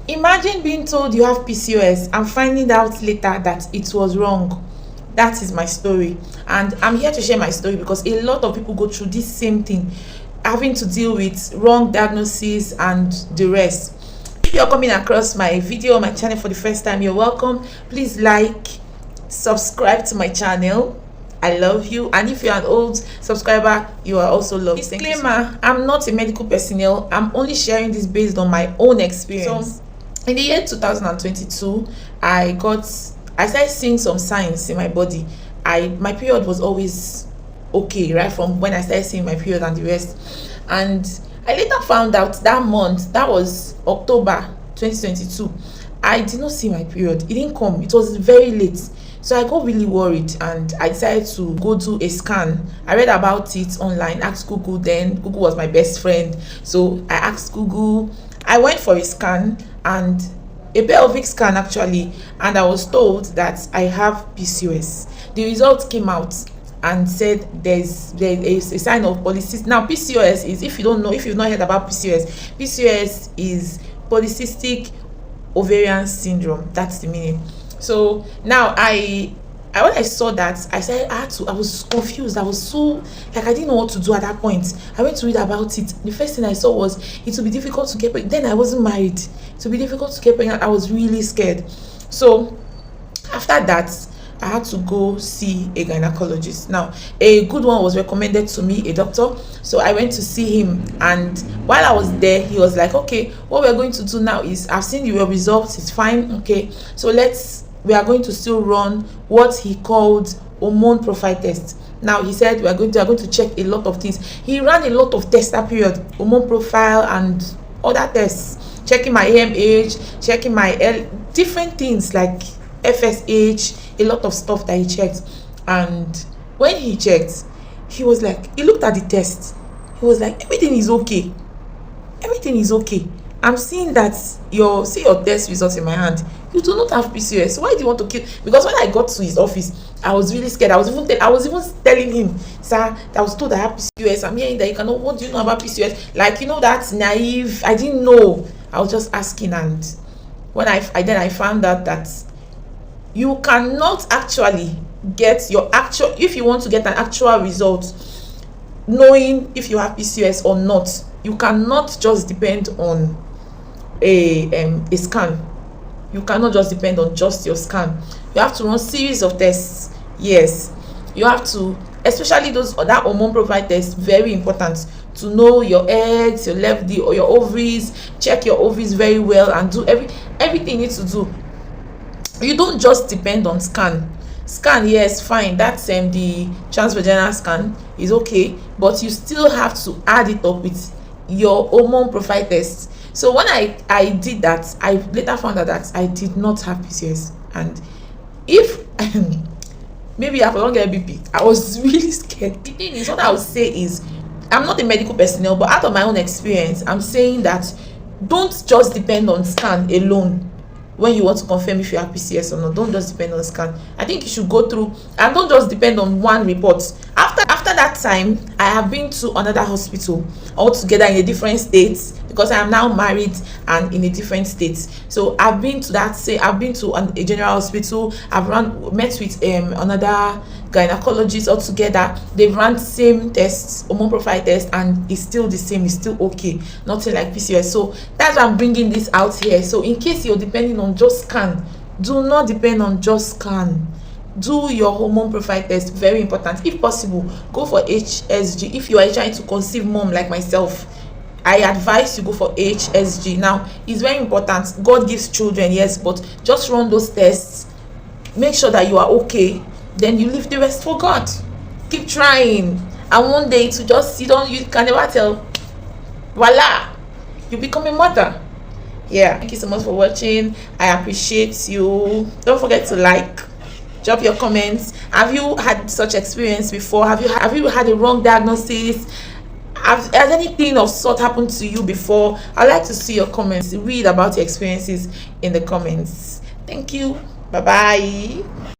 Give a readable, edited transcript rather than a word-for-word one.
Imagine being told you have PCOS and finding out later that it was wrong. That is my story, and I'm here to share my story because a lot of people go through this same thing, having to deal with wrong diagnosis and the rest. If you're coming across my video on my channel for the first time, you're welcome. Please like, subscribe to my channel. I love you. And if you're an old subscriber, you are also loved. Disclaimer, I'm not a medical personnel. I'm only sharing this based on my own experience. So in the year 2022, I started seeing some signs in my body. My period was always okay, right from when I started seeing my period and the rest. And I later found out that month, that was October 2022, I did not see my period. It didn't come. It was very late. So I got really worried and I decided to go do a scan. I read about it online, asked Google. Then Google was my best friend. So I asked Google. I went for a scan, and a pelvic scan actually, and I was told that I have PCOS. The results came out and said there is a sign of polycystic. Now PCOS is, if you've not heard about PCOS is polycystic ovarian syndrome. That's the meaning. So now when I saw that, I was confused. I was so, like, I didn't know what to do at that point. I went to read about it. The first thing I saw was it would be difficult to get pregnant. Then I wasn't married. It would be difficult to get pregnant. I was really scared. So after that, I had to go see a gynecologist. Now, a good one was recommended to me, a doctor. So I went to see him, and while I was there, he was like, okay, what we're going to do now is, I've seen your results, it's fine, okay, so we are going to still run what he called hormone profile test. Now he said we are going to check a lot of things. He ran a lot of tests that period, hormone profile and other tests, checking my AMH, checking my different things like FSH, a lot of stuff that he checked. And when he checked, he was like, he looked at the test, he was like, everything is okay, I'm seeing that your test results in my hand, you do not have PCOS. So why do you want to kill? Because when I got to his office, I was really scared. I was even telling him, sir, I was told I have PCOS. I'm hearing that you cannot. What do you know about PCOS? Like, that's naive. I didn't know. I was just asking, and when I found out that you cannot actually get your actual, if you want to get an actual result, knowing if you have PCOS or not, you cannot just depend on a scan. You cannot just depend on just your scan. You have to run series of tests. Yes, you have to, especially that hormone profile test, very important to know your eggs, your left or your ovaries. Check your ovaries very well and do everything you need to do. You don't just depend on scan. Yes, fine, that's the transvaginal scan is okay, but you still have to add it up with your hormone profile test. So when I did that, I later found out that I did not have PCOS. And if maybe I don't get BP, I was really scared. The thing is, what I would say is, I'm not a medical personnel, but out of my own experience, I'm saying that don't just depend on scan alone when you want to confirm if you have PCOS or not. Don't just depend on scan. I think you should go through, and don't just depend on one report. After that time, I have been to another hospital altogether in a different state, because I am now married and in a different state. So I've been to a general hospital. I've met with another gynecologist altogether. They've run same tests, hormone profile test, and it's still the same. It's still okay, nothing like PCOS. So that's why I'm bringing this out here. So in case you're depending on just scan, do not depend on just scan. Do your hormone profile test, very important. If possible, go for HSG. If you are trying to conceive mom like myself, I advise you go for HSG. Now, it's very important. God gives children, yes, but just run those tests, make sure that you are okay, then you leave the rest for God. Keep trying, and one day to just you can never tell, voila, you become a mother. Yeah, thank you so much for watching. I appreciate you. Don't forget to like, drop your comments. Have you had such experience before? Have you had a wrong diagnosis? Has anything of sort happened to you before? I'd like to see your comments, read about your experiences in the comments. Thank you. Bye bye.